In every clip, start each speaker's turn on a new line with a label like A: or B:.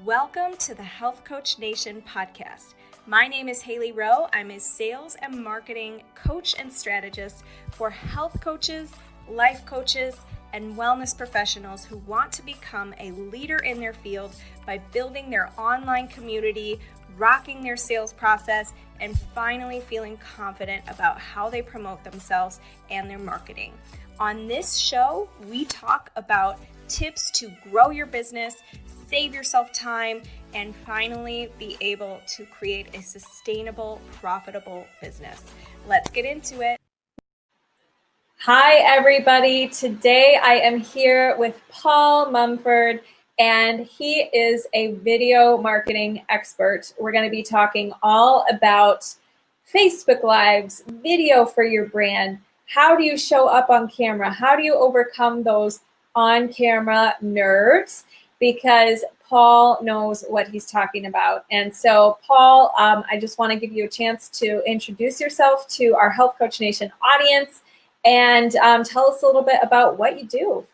A: Welcome to the Health Coach Nation podcast. My name is Hailey Rowe. I'm a sales and marketing coach and strategist for health coaches, life coaches, and wellness professionals who want to become a leader in their field by building their online community, rocking their sales process, and finally feeling confident about how they promote themselves and their marketing. On this show, we talk about tips to grow your business, save yourself time, and finally be able to create a sustainable, profitable business. Let's get into it. Hi, everybody. Today I am here with Paul Mumford, and he is a video marketing expert. We're going to be talking all about Facebook Lives, video for your brand. How do you show up on camera? How do you overcome those on-camera nerves? Because Paul knows what he's talking about. And so, Paul, I just want to give you a chance to introduce yourself to our Health Coach Nation audience and tell us a little bit about what you do.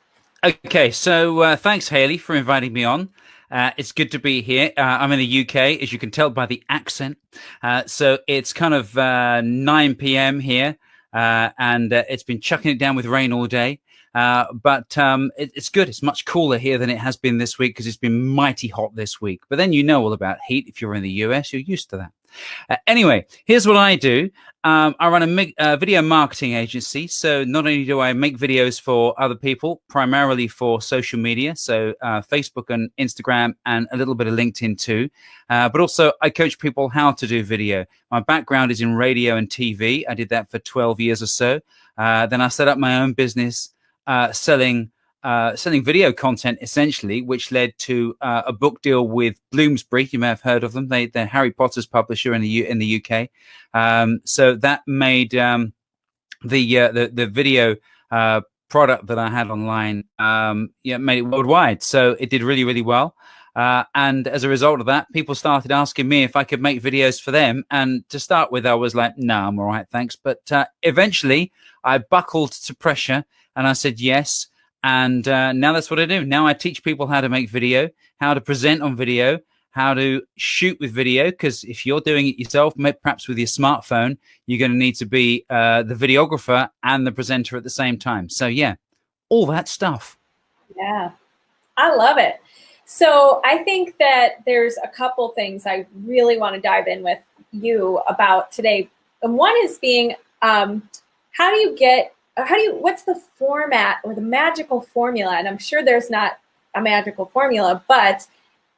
B: Okay, so thanks, Hailey, for inviting me on. It's good to be here. I'm in the UK, as you can tell by the accent. So it's kind of 9 p.m. here, and it's been chucking it down with rain all day. But it's good. It's much cooler here than it has been this week because it's been mighty hot this week. But then you know all about heat. If you're in the US, you're used to that. Anyway, here's what I do. I run a video marketing agency. So not only do I make videos for other people, primarily for social media, so Facebook and Instagram and a little bit of LinkedIn too, but also I coach people how to do video. My background is in radio and TV. I did that for 12 years or so. Then I set up my own business selling video content, essentially, which led to a book deal with Bloomsbury. You may have heard of them. They're Harry Potter's publisher in the UK. So that made the video product that I had online, made it worldwide. So it did really, really well. And as a result of that, people started asking me if I could make videos for them. And to start with, I was like, no, I'm all right, thanks. But eventually I buckled to pressure and I said yes. And now that's what I do. Now I teach people how to make video, how to present on video, how to shoot with video. Because if you're doing it yourself, perhaps with your smartphone, you're going to need to be the videographer and the presenter at the same time. So yeah, all that stuff.
A: Yeah, I love it. So I think that there's a couple things I really want to dive in with you about today. And one is being, what's the format or the magical formula? And I'm sure there's not a magical formula, but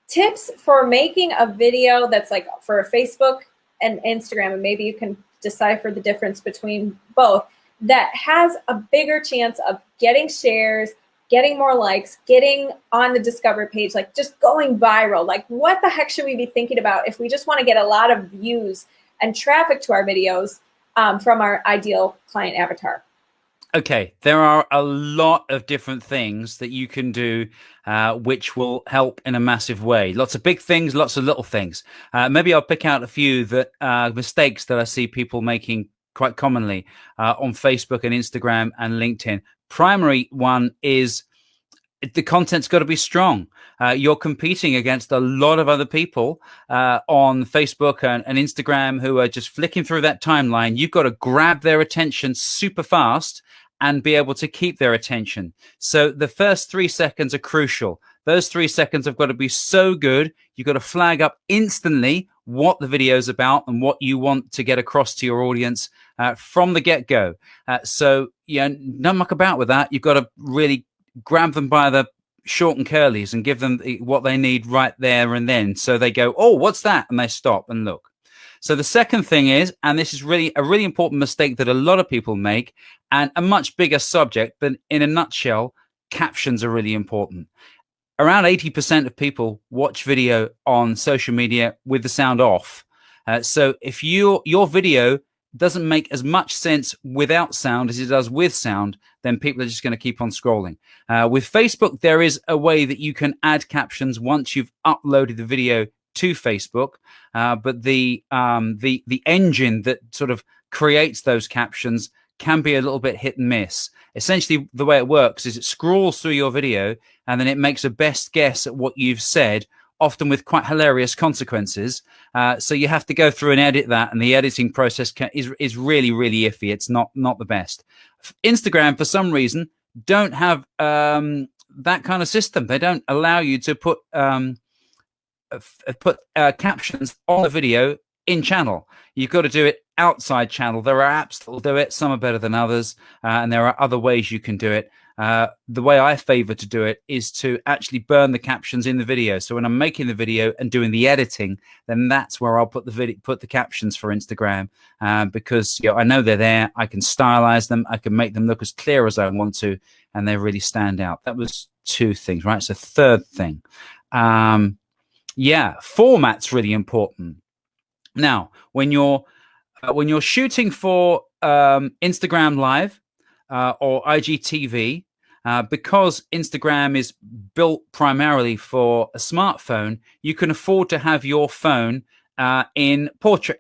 A: tips for making a video that's like for Facebook and Instagram, and maybe you can decipher the difference between both, that has a bigger chance of getting shares, getting more likes, getting on the Discover page, like just going viral. Like what the heck should we be thinking about if we just want to get a lot of views and traffic to our videos from our ideal client avatar?
B: Okay, there are a lot of different things that you can do which will help in a massive way. Lots of big things, lots of little things. Maybe I'll pick out a few mistakes that I see people making quite commonly on Facebook and Instagram and LinkedIn. Primary one is the content's got to be strong. You're competing against a lot of other people on Facebook and Instagram who are just flicking through that timeline. You've got to grab their attention super fast and be able to keep their attention. So the first 3 seconds are crucial. Those 3 seconds have got to be so good. You've got to flag up instantly what the video is about and what you want to get across to your audience from the get-go. So, no muck about with that. You've got to really grab them by the short and curlies and give them what they need right there and then. So they go, oh, what's that? And they stop and look. So the second thing is, and this is really a really important mistake that a lot of people make, and a much bigger subject, but in a nutshell, captions are really important. Around 80% of people watch video on social media with the sound off. So if your video doesn't make as much sense without sound as it does with sound, then people are just going to keep on scrolling. With Facebook, there is a way that you can add captions once you've uploaded the video to Facebook, but the engine that sort of creates those captions can be a little bit hit and miss. Essentially, the way it works is it scrolls through your video and then it makes a best guess at what you've said often with quite hilarious consequences. So you have to go through and edit that, and the editing process is really, really iffy. It's not the best. Instagram, for some reason, don't have that kind of system. They don't allow you to put captions on the video in channel. You've got to do it outside channel. There are apps that will do it. Some are better than others, and there are other ways you can do it. The way I favor to do it is to actually burn the captions in the video. So when I'm making the video and doing the editing, then that's where I'll put the captions for Instagram, because I know they're there. I can stylize them. I can make them look as clear as I want to, and they really stand out. That was two things, right? So third thing, format's really important. Now, when you're shooting for Instagram Live or IGTV, because Instagram is built primarily for a smartphone, you can afford to have your phone in portrait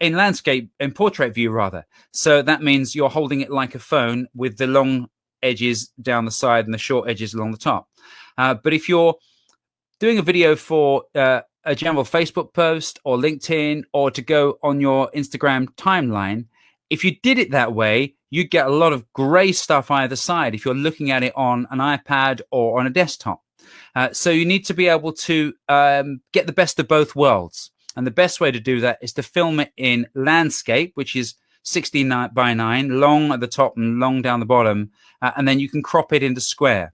B: view rather. So that means you're holding it like a phone with the long edges down the side and the short edges along the top. But if you're doing a video for a general Facebook post or LinkedIn, or to go on your Instagram timeline, if you did it that way, you'd get a lot of gray stuff either side if you're looking at it on an iPad or on a desktop. So you need to be able to get the best of both worlds. And the best way to do that is to film it in landscape, which is 16 by 9, long at the top and long down the bottom. And then you can crop it into square.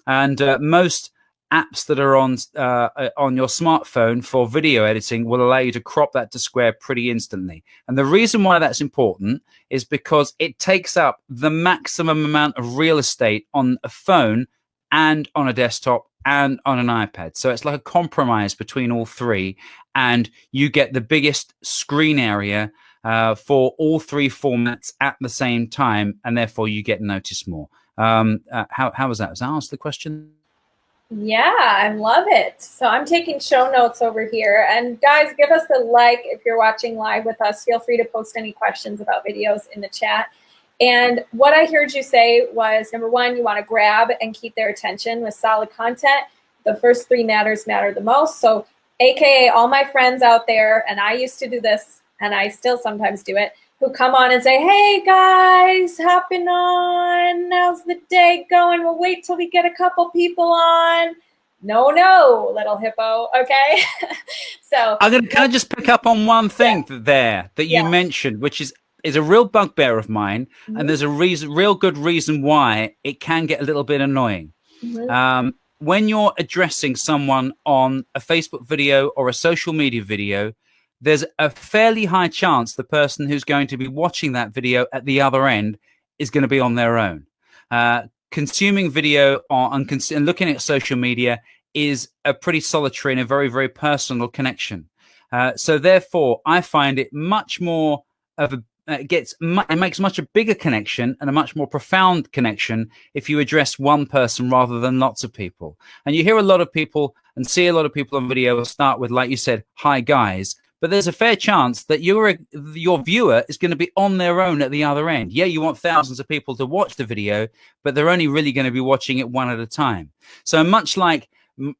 B: And most apps that are on your smartphone for video editing will allow you to crop that to square pretty instantly. And the reason why that's important is because it takes up the maximum amount of real estate on a phone and on a desktop and on an iPad. So it's like a compromise between all three, and you get the biggest screen area for all three formats at the same time, and therefore you get noticed more. How was that? Was that answer the question?
C: Yeah, I love it. So I'm taking show notes over here. And guys, give us a like if you're watching live with us. Feel free to post any questions about videos in the chat. And what I heard you say was, number one, you want to grab and keep their attention with solid content. The first three matter the most. So AKA all my friends out there, and I used to do this, and I still sometimes do it, who come on and say, hey guys, hopping on, how's the day going? We'll wait till we get a couple people on. No, little hippo, okay? So
B: can I just pick up on one thing that you mentioned, which is a real bugbear of mine, and there's a real good reason why it can get a little bit annoying. When you're addressing someone on a Facebook video or a social media video, there's a fairly high chance the person who's going to be watching that video at the other end is going to be on their own. Consuming video and looking at social media is a pretty solitary and a very, very personal connection. So therefore, I find it much more of it makes much a bigger connection and a much more profound connection if you address one person rather than lots of people. And you hear a lot of people and see a lot of people on video will start with, like you said, hi guys. But there's a fair chance that your viewer is going to be on their own at the other end. Yeah, you want thousands of people to watch the video, but they're only really going to be watching it one at a time. So much like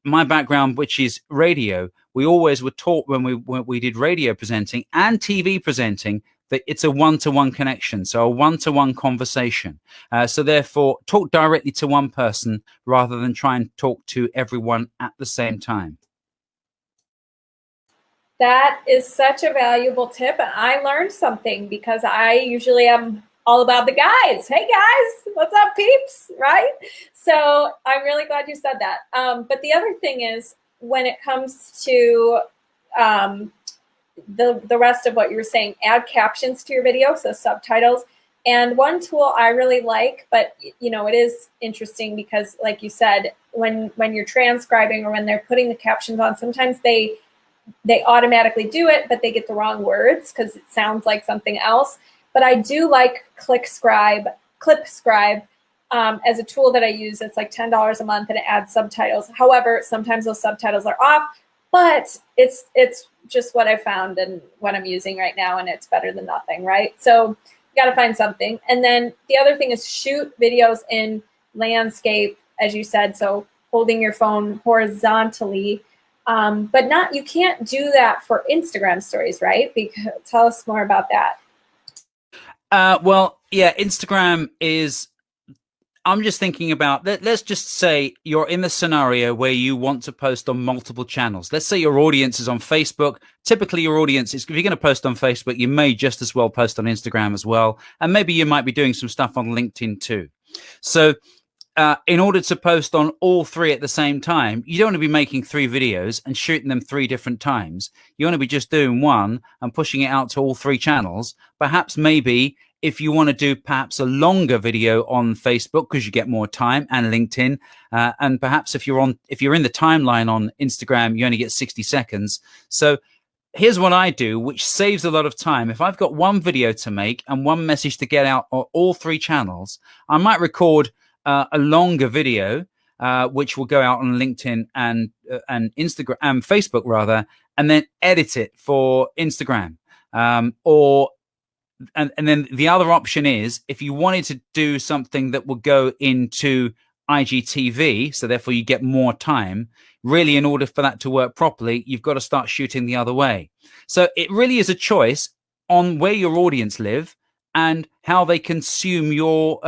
B: my background, which is radio, we always were taught when we did radio presenting and TV presenting that it's a one-to-one connection, so a one-to-one conversation. So therefore, talk directly to one person rather than try and talk to everyone at the same time.
C: That is such a valuable tip, and I learned something because I usually am all about the guys. Hey guys, what's up peeps, right? So I'm really glad you said that. But the other thing is, when it comes to the rest of what you were saying, add captions to your video, so subtitles. And one tool I really like, but you know, it is interesting because like you said, when you're transcribing or when they're putting the captions on, sometimes they automatically do it, but they get the wrong words because it sounds like something else. But I do like Clipscribe as a tool that I use. It's like $10 a month and it adds subtitles. However, sometimes those subtitles are off, but it's just what I found and what I'm using right now, and it's better than nothing, right? So you got to find something. And then the other thing is shoot videos in landscape, as you said, so holding your phone horizontally. But you can't do that for Instagram stories, right? Because, tell us more about that.
B: Well, yeah, Instagram is, I'm just thinking about, let's just say you're in the scenario where you want to post on multiple channels. Let's say your audience is on Facebook. Typically your audience is, if you're going to post on Facebook, you may just as well post on Instagram as well. And maybe you might be doing some stuff on LinkedIn too. So in order to post on all three at the same time, you don't want to be making 3 videos and shooting them 3 different times. You want to be just doing one and pushing it out to all 3 channels. Perhaps maybe if you want to do perhaps a longer video on Facebook because you get more time, and LinkedIn, and perhaps if you're in the timeline on Instagram, you only get 60 seconds. So here's what I do, which saves a lot of time. If I've got one video to make and one message to get out on all 3 channels, I might record a longer video, which will go out on LinkedIn and Instagram and Facebook rather, and then edit it for Instagram. And then the other option is, if you wanted to do something that will go into IGTV, so therefore you get more time, really in order for that to work properly, you've got to start shooting the other way. So it really is a choice on where your audience live and how they consume your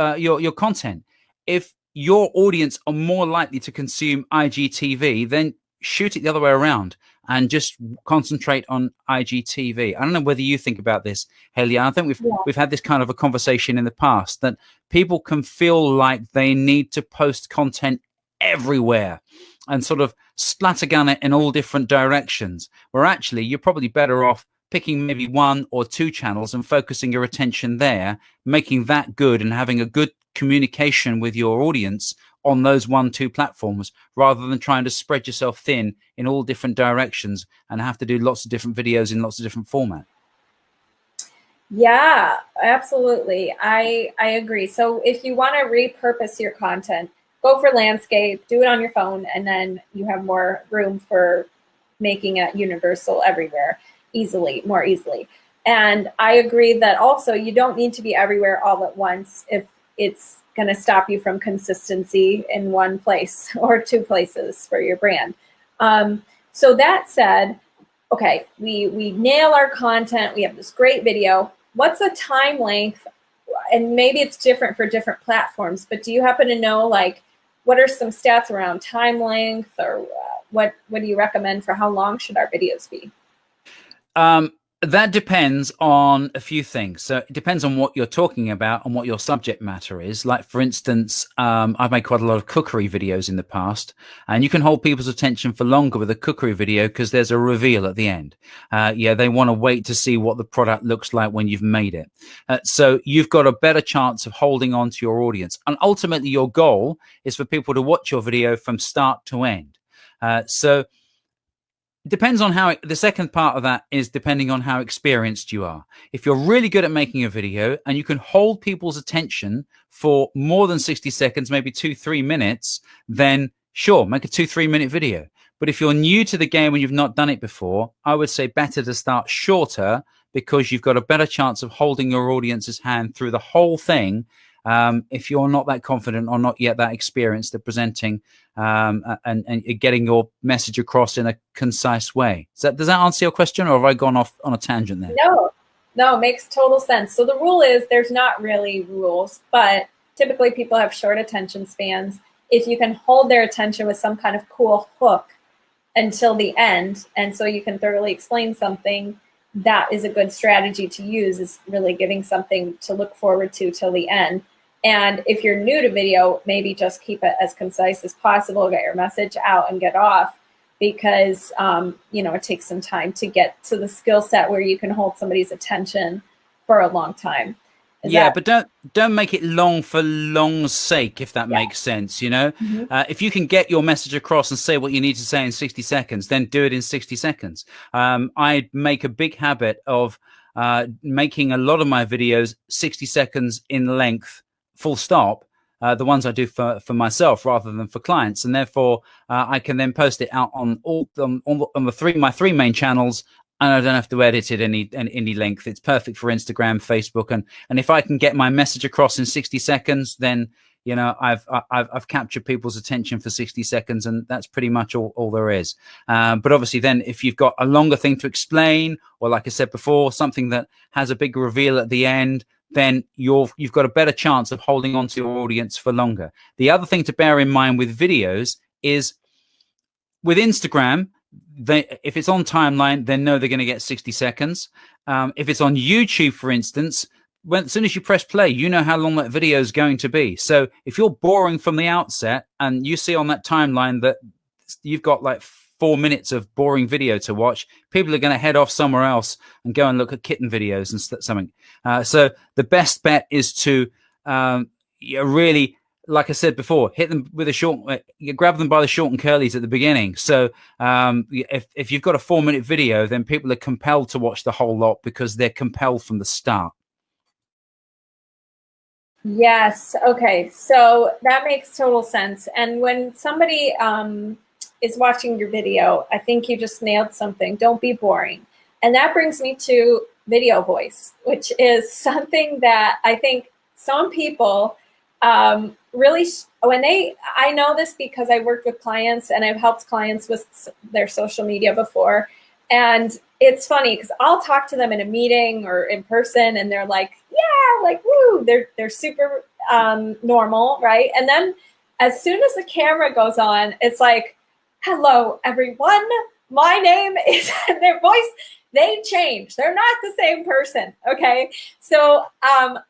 B: content. If your audience are more likely to consume IGTV, then shoot it the other way around and just concentrate on IGTV. I don't know whether you think about this, Hailey. I think we've had this kind of a conversation in the past, that people can feel like they need to post content everywhere and sort of splattergun it in all different directions, where actually you're probably better off picking maybe 1 or 2 channels and focusing your attention there, making that good and having a good communication with your audience on those 1-2 platforms, rather than trying to spread yourself thin in all different directions and have to do lots of different videos in lots of different formats.
C: Yeah, absolutely. I agree. So if you want to repurpose your content, go for landscape, do it on your phone, and then you have more room for making it universal everywhere more easily. And I agree that also you don't need to be everywhere all at once if it's going to stop you from consistency in one place or 2 places for your brand. So that said, okay, we nail our content. We have this great video. What's the time length? And maybe it's different for different platforms, but do you happen to know, like, what are some stats around time length, or what do you recommend for how long should our videos be?
B: That depends on a few things. So it depends on what you're talking about and what your subject matter is. Like, for instance, I've made quite a lot of cookery videos in the past, and you can hold people's attention for longer with a cookery video because there's a reveal at the end. They want to wait to see what the product looks like when you've made it. So you've got a better chance of holding on to your audience. And ultimately, your goal is for people to watch your video from start to end. So depends on how the second part of that is depending on how experienced you are. If you're really good at making a video and you can hold people's attention for more than 60 seconds, maybe 2-3 minutes, then sure, make a 2-3 minute video. But if you're new to the game and you've not done it before, I would say better to start shorter, because you've got a better chance of holding your audience's hand through the whole thing. If you're not that confident or not yet that experienced at presenting and getting your message across in a concise way. Does that answer your question, or have I gone off on a tangent there?
C: No, it makes total sense. So the rule is, there's not really rules, but typically people have short attention spans. If you can hold their attention with some kind of cool hook until the end, and so you can thoroughly explain something, that is a good strategy to use, is really giving something to look forward to till the end. And if you're new to video, maybe just keep it as concise as possible, get your message out and get off, because it takes some time to get to the skill set where you can hold somebody's attention for a long time.
B: But don't make it long for long's sake, if that makes sense. If you can get your message across and say what you need to say in 60 seconds, then do it in 60 seconds. I make a big habit of making a lot of my videos 60 seconds in length, full stop, the ones I do for myself rather than for clients, and therefore I can then post it out on my 3 main channels, and I don't have to edit it any length. It's perfect for Instagram, Facebook, and if I can get my message across in 60 seconds, then you know, I've captured people's attention for 60 seconds, and that's pretty much all there is. But obviously then if you've got a longer thing to explain, or like I said before, something that has a big reveal at the end, then you've got a better chance of holding on to your audience for longer. The other thing to bear in mind with videos is with Instagram, if it's on timeline, they know they're going to get 60 seconds. If it's on YouTube, for instance, as soon as you press play, you know how long that video is going to be. So if you're boring from the outset and you see on that timeline that you've got like 4 minutes of boring video to watch, people are going to head off somewhere else and go and look at kitten videos and something. So the best bet is to really, like I said before, hit them with grab them by the short and curlies at the beginning. So if you've got a 4-minute video, then people are compelled to watch the whole lot because they're compelled from the start.
C: Yes. Okay. So that makes total sense. And when somebody is watching your video, I think you just nailed something. Don't be boring. And that brings me to video voice, which is something that I think some people really, I know this because I worked with clients and I've helped clients with their social media before. And it's funny because I'll talk to them in a meeting or in person and they're like, yeah, like, woo, they're super normal, right? And then as soon as the camera goes on, it's like, hello, everyone, my name is, their voice, they change. They're not the same person, okay? So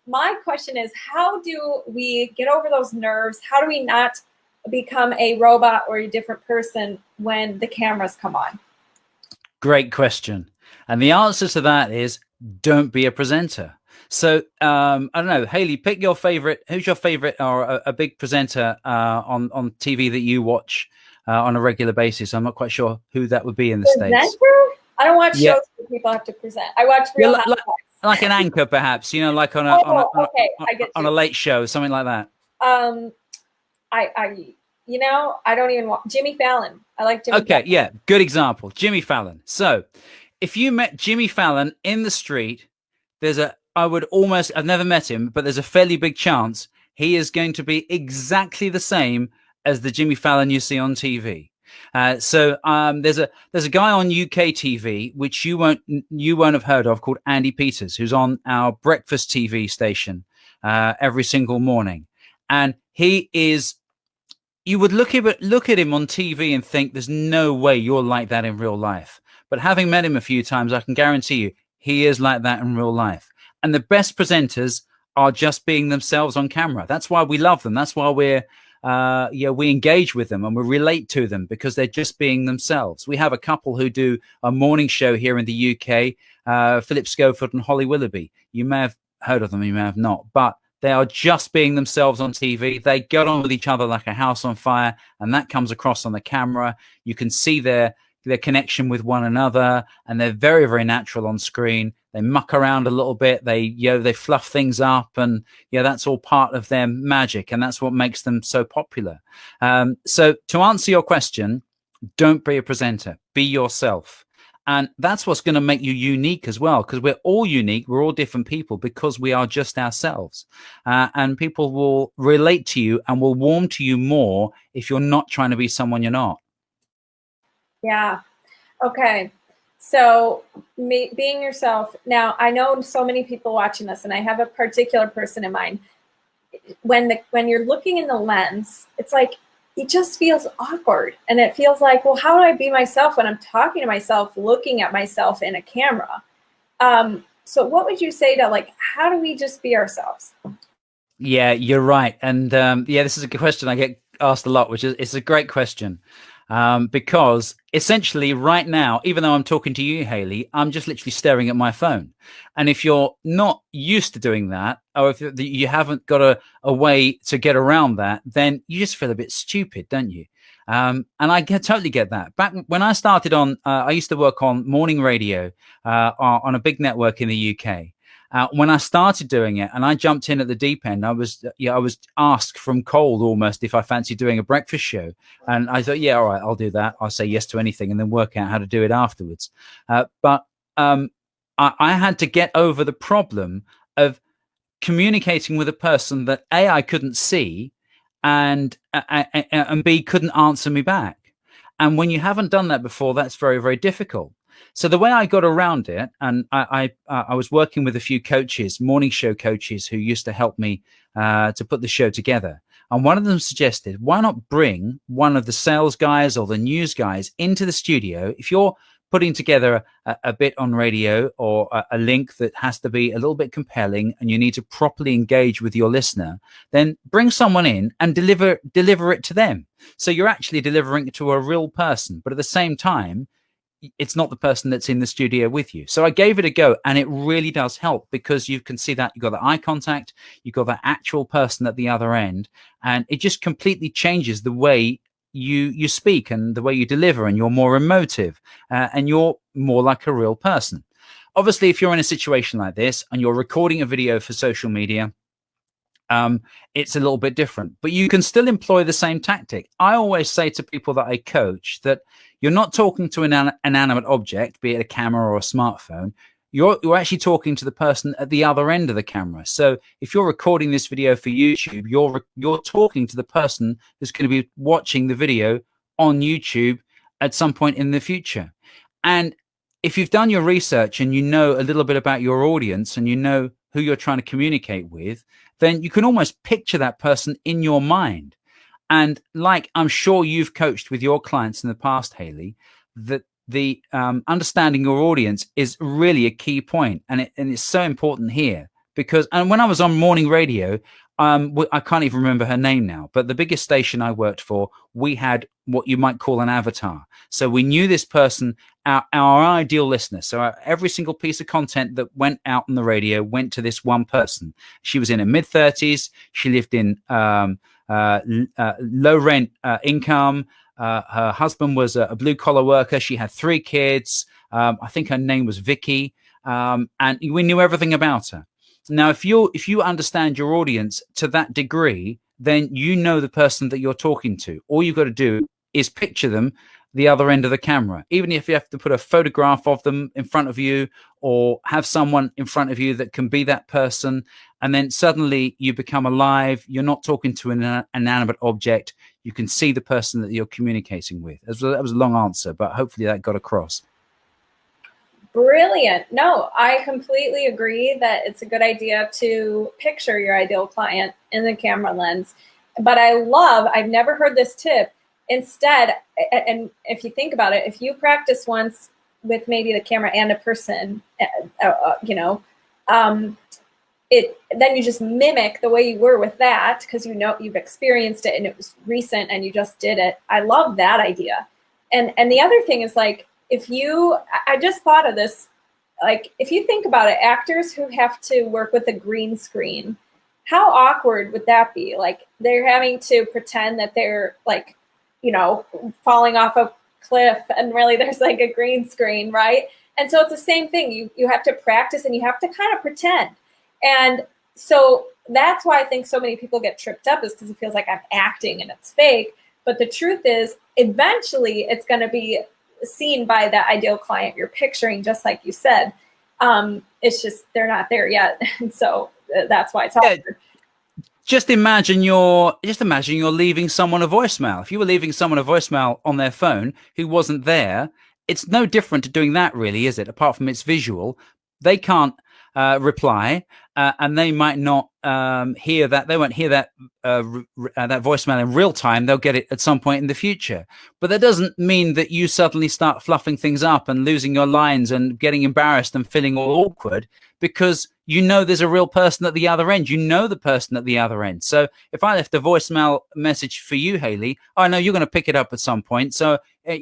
C: my question is, how do we get over those nerves? How do we not become a robot or a different person when the cameras come on?
B: Great question. And the answer to that is don't be a presenter. So I don't know, Hailey, pick your favorite. Who's your favorite or a big presenter on TV that you watch on a regular basis? I'm not quite sure who that would be in the States.
C: I don't watch shows where people have to present. I watch Real Housewives.
B: Like an anchor, perhaps, you know, like on a late show, something like that.
C: I don't even watch Jimmy Fallon. I like Jimmy Fallon.
B: Yeah, good example. Jimmy Fallon. So if you met Jimmy Fallon in the street, I've never met him, but there's a fairly big chance he is going to be exactly the same as the Jimmy Fallon you see on TV. So there's a guy on UK TV which you won't have heard of, called Andy Peters, who's on our breakfast TV station every single morning, and he is. You would look at him on TV and think there's no way you're like that in real life. But having met him a few times, I can guarantee you he is like that in real life. And the best presenters are just being themselves on camera. That's why we love them. That's why we engage with them and we relate to them, because they're just being themselves. We have a couple who do a morning show here in the UK, Philip Schofield and Holly Willoughby. You may have heard of them, you may have not, but they are just being themselves on TV. They get on with each other like a house on fire, and that comes across on the camera. You can see their connection with one another, and they're very, very natural on screen. They muck around a little bit. They fluff things up, and that's all part of their magic, and that's what makes them so popular. So to answer your question, don't be a presenter. Be yourself. And that's what's going to make you unique as well, because we're all unique. We're all different people because we are just ourselves. And people will relate to you and will warm to you more if you're not trying to be someone you're not.
C: Yeah. Okay. So being yourself. Now, I know so many people watching this, and I have a particular person in mind. When you're looking in the lens, it's like, it just feels awkward. And it feels like, well, how do I be myself when I'm talking to myself, looking at myself in a camera? So what would you say to, like, how do we just be ourselves?
B: Yeah, you're right. And this is a question I get asked a lot, which is, it's a great question. Because essentially right now, even though I'm talking to you, Hailey, I'm just literally staring at my phone. And if you're not used to doing that, or if you haven't got a way to get around that, then you just feel a bit stupid, don't you? And I totally get that. Back when I started I used to work on morning radio on a big network in the UK. When I started doing it and I jumped in at the deep end, I was asked from cold almost if I fancied doing a breakfast show. And I thought, yeah, all right, I'll do that. I'll say yes to anything and then work out how to do it afterwards. But I had to get over the problem of communicating with a person that I couldn't see, and B, couldn't answer me back. And when you haven't done that before, that's very, very difficult. So the way I got around it, and I was working with a few coaches, morning show coaches, who used to help me to put the show together. And one of them suggested, why not bring one of the sales guys or the news guys into the studio? If you're putting together a bit on radio or a link that has to be a little bit compelling and you need to properly engage with your listener, then bring someone in and deliver it to them. So you're actually delivering it to a real person, but at the same time, it's not the person that's in the studio with you. So I gave it a go, and it really does help, because you can see that you've got the eye contact, you've got that actual person at the other end, and it just completely changes the way you speak and the way you deliver, and you're more emotive, and you're more like a real person. Obviously, if you're in a situation like this and you're recording a video for social media, it's a little bit different, but you can still employ the same tactic. I always say to people that I coach that you're not talking to an inanimate object, be it a camera or a smartphone. You're actually talking to the person at the other end of the camera. So if you're recording this video for YouTube, you're talking to the person who's going to be watching the video on YouTube at some point in the future. And if you've done your research and you know a little bit about your audience and you know who you're trying to communicate with, then you can almost picture that person in your mind. And like I'm sure you've coached with your clients in the past, Hailey, that the understanding your audience is really a key point. And it's so important here, because, and when I was on morning radio, I can't even remember her name now, but the biggest station I worked for, we had what you might call an avatar. So we knew this person, our ideal listener. So every single piece of content that went out on the radio went to this one person. She was in her mid-30s. She lived in low rent income. Her husband was a blue-collar worker. She had 3 kids. I think her name was Vicky. And we knew everything about her. Now, if you understand your audience to that degree, then you know the person that you're talking to. All you've got to do is picture them the other end of the camera. Even if you have to put a photograph of them in front of you or have someone in front of you that can be that person, and then suddenly you become alive. You're not talking to an inanimate object. You can see the person that you're communicating with. That was a long answer, but hopefully that got across.
C: Brilliant. No, I completely agree that it's a good idea to picture your ideal client in the camera lens. But I've never heard this tip. Instead, and if you think about it, if you practice once with maybe the camera and a person, then you just mimic the way you were with that, because you know you've experienced it and it was recent and you just did it. I love that idea. And the other thing is, like, I just thought of this, like, if you think about it, actors who have to work with a green screen, how awkward would that be? Like, they're having to pretend that they're, like, falling off a cliff, and really there's like a green screen, right? And so it's the same thing. You have to practice and you have to kind of pretend. And so that's why I think so many people get tripped up, is because it feels like I'm acting and it's fake. But the truth is, eventually it's going to be seen by the ideal client you're picturing, just like you said. It's just they're not there yet. And so that's why it's hard.
B: Just imagine you're leaving someone a voicemail. If you were leaving someone a voicemail on their phone who wasn't there, it's no different to doing that, really, is it? Apart from it's visual. They can't reply, and they might not hear that. They won't hear that that voicemail in real time. They'll get it at some point in the future. But that doesn't mean that you suddenly start fluffing things up and losing your lines and getting embarrassed and feeling all awkward, because you know there's a real person at the other end. You know the person at the other end. So if I left a voicemail message for you, Hailey, I know you're going to pick it up at some point. So I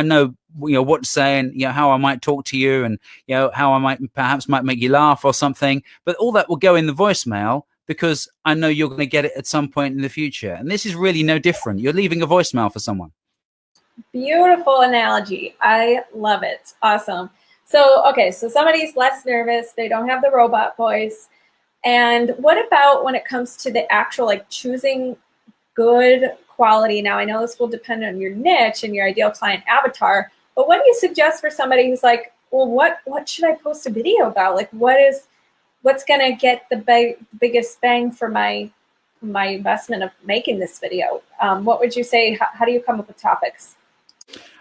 B: know what to say, and how I might talk to you, and how I might make you laugh or something. But all that will go in the voicemail, because I know you're going to get it at some point in the future. And this is really no different. You're leaving a voicemail for someone.
C: Beautiful analogy. I love it. Awesome. So, okay, so somebody's less nervous. They don't have the robot voice. And what about when it comes to the actual, like, choosing good quality? Now, I know this will depend on your niche and your ideal client avatar, but what do you suggest for somebody who's like, well, what should I post a video about? Like, what's going to get the biggest bang for my my investment of making this video. What would you say? How do you come up with topics?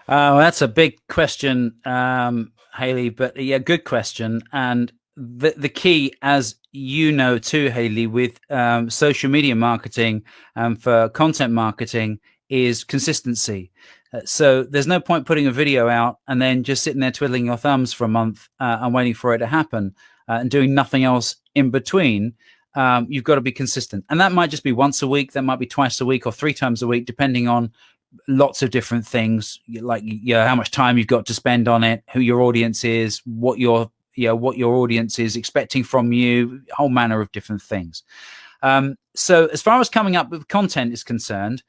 B: Well, that's a big question, Hailey, but yeah, good question. And the key, as you know too, Hailey, with social media marketing and for content marketing is consistency. So there's no point putting a video out and then just sitting there twiddling your thumbs for a month and waiting for it to happen and doing nothing else in between. You've got to be consistent. And that might just be once a week, that might be twice a week or 3 times a week, depending on lots of different things, like how much time you've got to spend on it, who your audience is, what your audience is expecting from you, a whole manner of different things. So as far as coming up with content is concerned,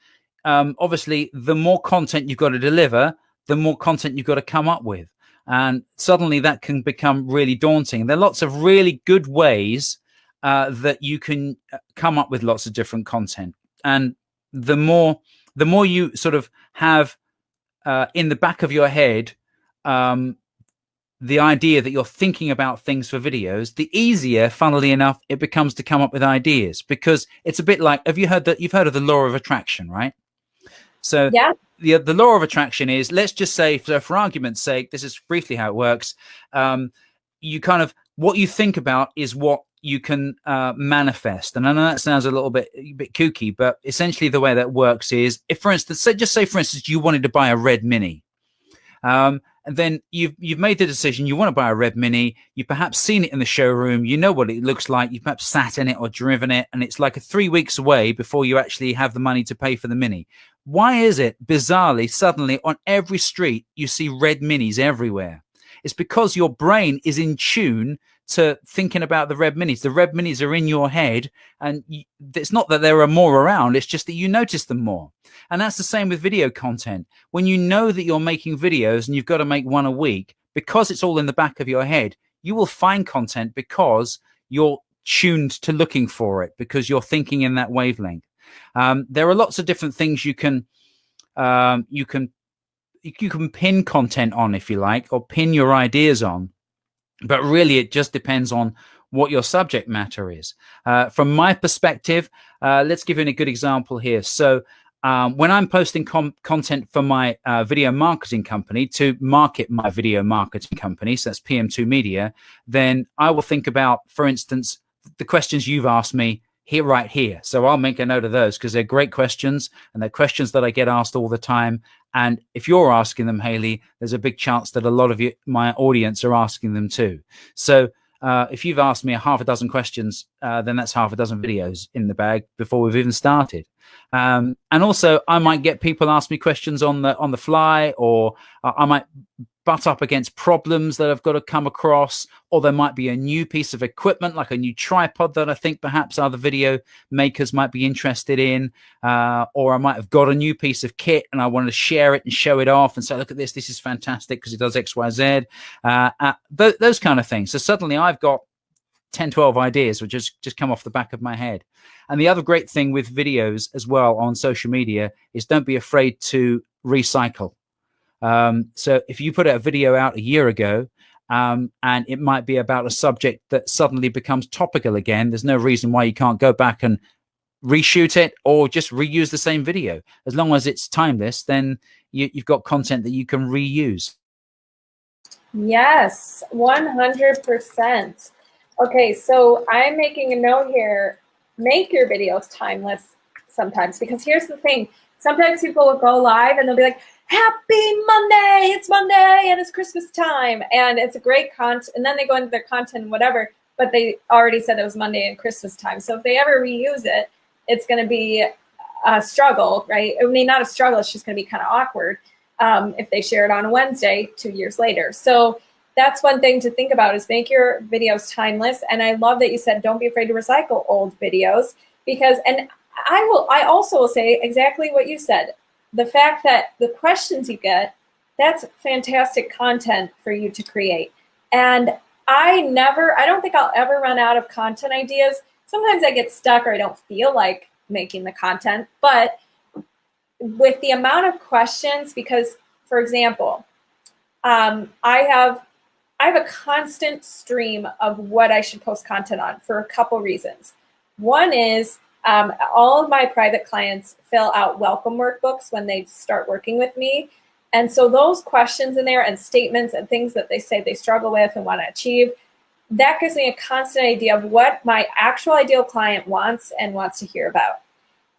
B: obviously the more content you've got to deliver, the more content you've got to come up with, and suddenly that can become really daunting. There are lots of really good ways that you can come up with lots of different content, and the more you sort of have in the back of your head the idea that you're thinking about things for videos, the easier, funnily enough, it becomes to come up with ideas. Because it's a bit like, you've heard of the law of attraction, right? So
C: yeah,
B: the law of attraction is, let's just say, for argument's sake, this is briefly how it works. You kind of, what you think about is what you can manifest. And I know that sounds a bit kooky, but essentially the way that works is, if, for instance, just say, for instance, you wanted to buy a red Mini. And then you've made the decision, you want to buy a red Mini. You've perhaps seen it in the showroom. You know what it looks like. You've perhaps sat in it or driven it. And it's like 3 weeks away before you actually have the money to pay for the Mini. Why is it, bizarrely, suddenly on every street, you see red Minis everywhere? It's because your brain is in tune to thinking about the red Minis. The red Minis are in your head, and it's not that there are more around, it's just that you notice them more. And that's the same with video content. When you know that you're making videos and you've got to make one a week, because it's all in the back of your head, you will find content because you're tuned to looking for it, because you're thinking in that wavelength. There are lots of different things you can pin content on, if you like, or pin your ideas on. But really, it just depends on what your subject matter is. From my perspective, let's give you a good example here. So when I'm posting content for my video marketing company to market my video marketing company, so that's PM2 Media, then I will think about, for instance, the questions you've asked me right here. So I'll make a note of those, because they're great questions, and they're questions that I get asked all the time. And if you're asking them, Hailey, there's a big chance that a lot of my audience are asking them too. So if you've asked me a half a dozen questions, then that's half a dozen videos in the bag before we've even started. And also, I might get people ask me questions on the fly, or I might butt up against problems that I've got to come across, or there might be a new piece of equipment, like a new tripod, that I think perhaps other video makers might be interested in, or I might have got a new piece of kit and I want to share it and show it off and say, look at this is fantastic because it does X, Y, Z, those kind of things. So suddenly I've got 10, 12 ideas which just come off the back of my head. And the other great thing with videos as well on social media is, don't be afraid to recycle. So if you put a video out a year ago, and it might be about a subject that suddenly becomes topical again, there's no reason why you can't go back and reshoot it or just reuse the same video. As long as it's timeless, then you've got content that you can reuse.
C: Yes, 100%. Okay, so I'm making a note here. Make your videos timeless sometimes, because here's the thing. Sometimes people will go live and they'll be like, happy Monday, it's Monday and it's Christmas time. And it's a great content. And then they go into their content and whatever, but they already said it was Monday and Christmas time. So if they ever reuse it, it's going to be a struggle, right? I mean, not a struggle, it's just going to be kind of awkward if they share it on a Wednesday 2 years later. So that's one thing to think about, is make your videos timeless. And I love that you said, don't be afraid to recycle old videos, because, and I also will say exactly what you said. The fact that the questions you get, that's fantastic content for you to create. And I don't think I'll ever run out of content ideas. Sometimes I get stuck or I don't feel like making the content, but with the amount of questions, because for example, I have a constant stream of what I should post content on for a couple reasons. One is All of my private clients fill out welcome workbooks when they start working with me. And so those questions in there and statements and things that they say they struggle with and want to achieve, that gives me a constant idea of what my actual ideal client wants and wants to hear about.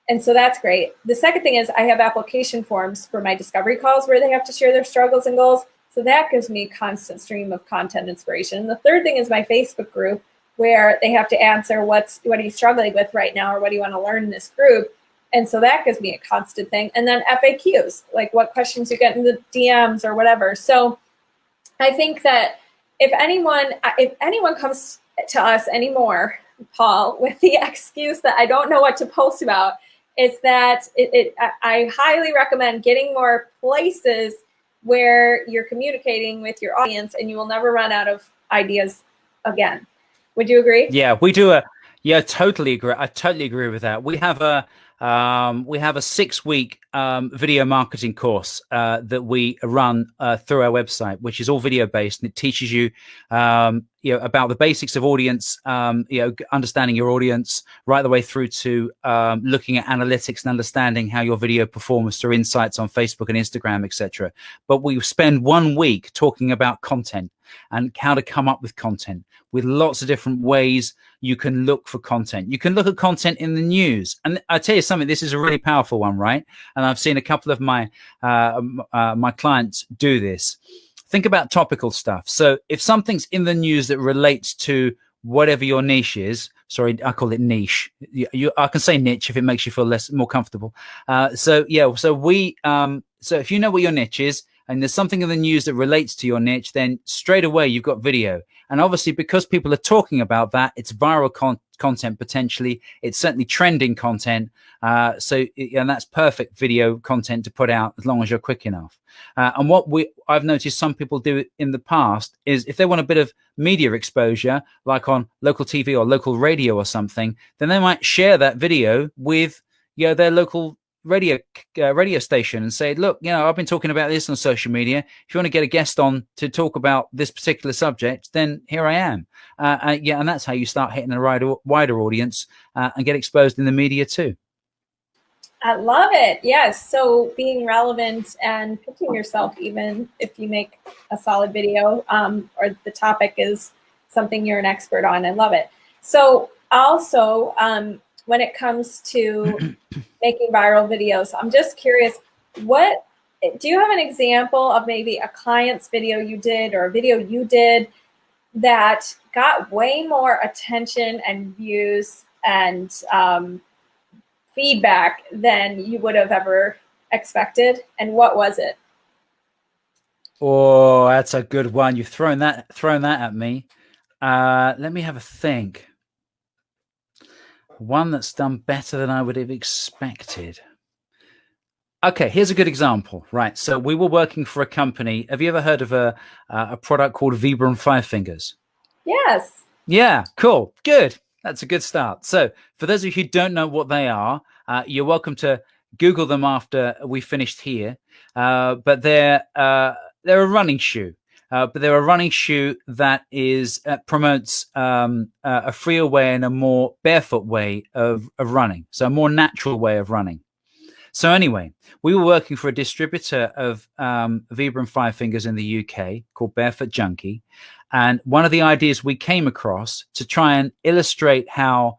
C: And so that's great. The second thing is I have application forms for my discovery calls where they have to share their struggles and goals. So that gives me a constant stream of content inspiration. And the third thing is my Facebook group, where they have to answer what are you struggling with right now, or what do you want to learn in this group. And so that gives me a constant thing. And then FAQs, like what questions you get in the DMs or whatever. So I think that if anyone comes to us anymore, Paul, with the excuse that I don't know what to post about, is that I highly recommend getting more places where you're communicating with your audience, and you will never run out of ideas again. Would you agree?
B: Yeah, we do totally agree. I totally agree with that. We have a 6-week video marketing course that we run through our website, which is all video based, and it teaches you, about the basics of audience, understanding your audience, right the way through to looking at analytics and understanding how your video performs through insights on Facebook and Instagram, etc. But we spend 1 week talking about content and how to come up with content, with lots of different ways you can look for content. You can look at content in the news. And I tell you something, this is a really powerful one, right? And I've seen a couple of my my clients do this. Think about topical stuff. So if something's in the news that relates to whatever your niche is, sorry, I call it niche. I can say niche if it makes you feel more comfortable. So if you know what your niche is, and there's something in the news that relates to your niche, then straight away you've got video. And obviously, because people are talking about that, it's viral content potentially. It's certainly trending content. And that's perfect video content to put out as long as you're quick enough. And what I've noticed some people do in the past is if they want a bit of media exposure, like on local TV or local radio or something, then they might share that video with their local radio station and say, look, I've been talking about this on social media. If you want to get a guest on to talk about this particular subject, then here I am. And that's how you start hitting a wider audience and get exposed in the media too.
C: I love it. Yes. So being relevant and pitching yourself, even if you make a solid video or the topic is something you're an expert on. I love it. So also, when it comes to making viral videos, I'm just curious, do you have an example of maybe a client's video you did or a video you did that got way more attention and views and feedback than you would have ever expected? And what was it?
B: Oh, that's a good one. You've thrown that at me. Let me have a think. One that's done better than I would have expected. Okay, here's a good example. Right, so we were working for a company. Have you ever heard of a product called Vibram 5 Fingers?
C: Yes.
B: Yeah, cool, good. That's a good start. So for those of you who don't know what they are, you're welcome to Google them after we finished here. But they're a running shoe. But they're a running shoe that promotes a freer way and a more barefoot way of running. So a more natural way of running. So anyway, we were working for a distributor of Vibram 5 Fingers in the UK called Barefoot Junkie. And one of the ideas we came across to try and illustrate how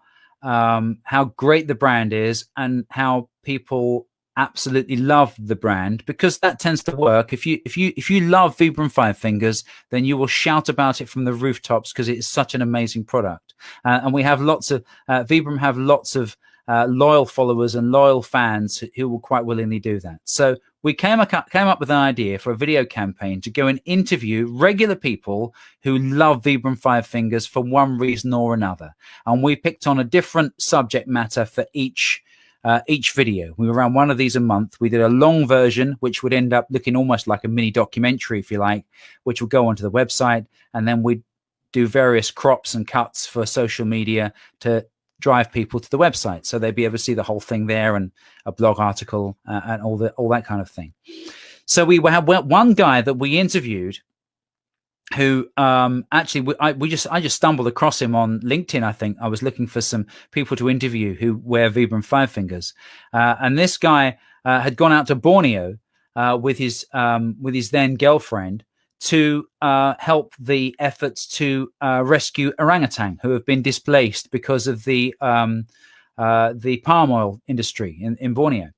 B: great the brand is and how people absolutely love the brand, because that tends to work. If you love Vibram 5 Fingers, then you will shout about it from the rooftops because it is such an amazing product. And we have Vibram have lots of loyal followers and loyal fans who will quite willingly do that. So we came up with an idea for a video campaign to go and interview regular people who love Vibram 5 Fingers for one reason or another. And we picked on a different subject matter for each video. We were around one of these a month. We did a long version, which would end up looking almost like a mini documentary, if you like, which would go onto the website. And then we'd do various crops and cuts for social media to drive people to the website. So they'd be able to see the whole thing there and a blog article and all that kind of thing. So we had one guy that we interviewed who actually I just stumbled across him on LinkedIn. I think I was looking for some people to interview who wear Vibram Five Fingers, and this guy had gone out to Borneo with his then girlfriend to help the efforts to rescue orangutan who have been displaced because of the palm oil industry in Borneo.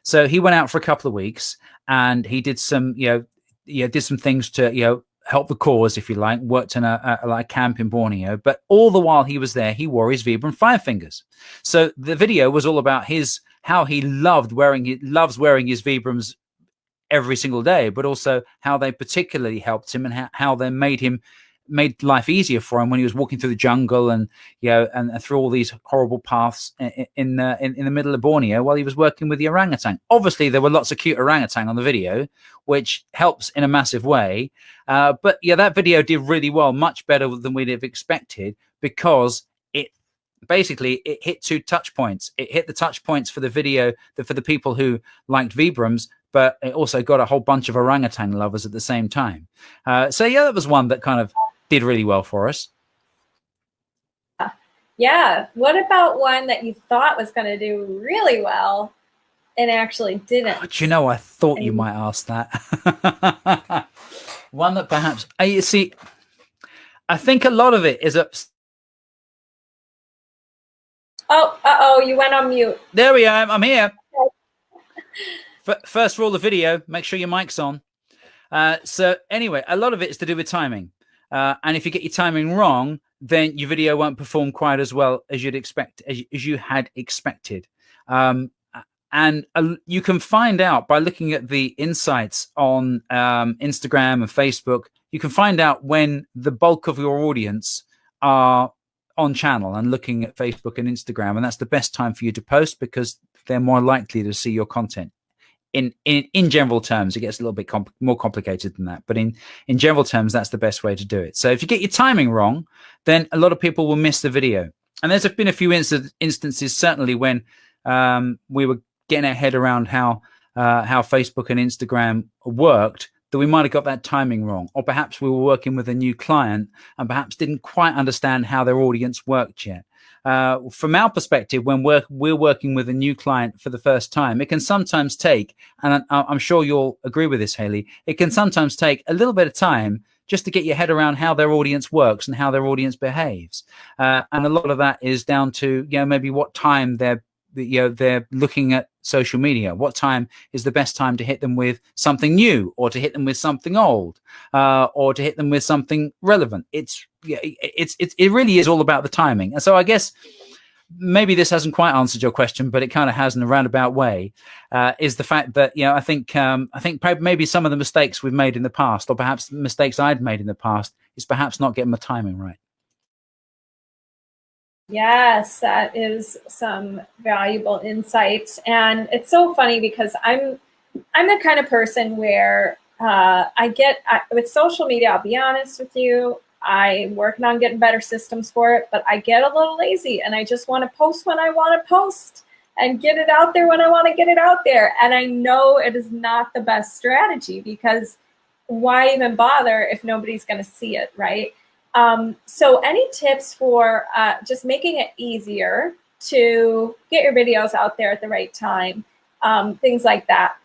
B: So he went out for a couple of weeks and he did some did some things to help the cause, if you like. Worked in a camp in Borneo, but all the while he was there, he wore his Vibram Five Fingers. So the video was all about how he loves wearing his Vibrams every single day, but also how they particularly helped him and how they made life easier for him when he was walking through the jungle and and through all these horrible paths in the middle of Borneo while he was working with the orangutan. Obviously, there were lots of cute orangutan on the video, which helps in a massive way. But that video did really well, much better than we'd have expected, because it hit two touch points. It hit the touch points for the video for the people who liked Vibrams, but it also got a whole bunch of orangutan lovers at the same time. So that was one that kind of did really well for us.
C: Yeah. What about one that you thought was going to do really well and actually didn't?
B: Oh, do you know, I thought you might ask that. One that perhaps, you see, I think a lot of it is
C: Oh, you went on mute.
B: There we are. I'm here. First rule of the video, make sure your mic's on. So anyway, a lot of it is to do with timing. And if you get your timing wrong, then your video won't perform quite as well as you'd expect, as you had expected. And you can find out by looking at the insights on Instagram and Facebook. You can find out when the bulk of your audience are on channel and looking at Facebook and Instagram, and that's the best time for you to post, because they're more likely to see your content. In general terms, it gets a little bit more complicated than that, but in general terms, that's the best way to do it. So if you get your timing wrong, then a lot of people will miss the video. And there's been a few instances, certainly, when we were getting our head around how Facebook and Instagram worked, that we might have got that timing wrong, or perhaps we were working with a new client and perhaps didn't quite understand how their audience worked yet. From our perspective, when we're working with a new client for the first time, it can sometimes take, and I'm sure you'll agree with this, Hailey, it can sometimes take a little bit of time just to get your head around how their audience works and how their audience behaves. And a lot of that is down to, maybe what time they're looking at social media. What time is the best time to hit them with something new, or to hit them with something old, or to hit them with something relevant? It really is all about the timing. And so I guess maybe this hasn't quite answered your question, but it kind of has in a roundabout way, is the fact that, I think maybe some of the mistakes we've made in the past, or perhaps the mistakes I'd made in the past, is perhaps not getting the timing right.
C: Yes, that is some valuable insight. And it's so funny because I'm the kind of person where with social media, I'll be honest with you, I'm working on getting better systems for it, but I get a little lazy and I just want to post when I want to post and get it out there when I want to get it out there. And I know it is not the best strategy, because why even bother if nobody's going to see it, right? So any tips for just making it easier to get your videos out there at the right time, things like that?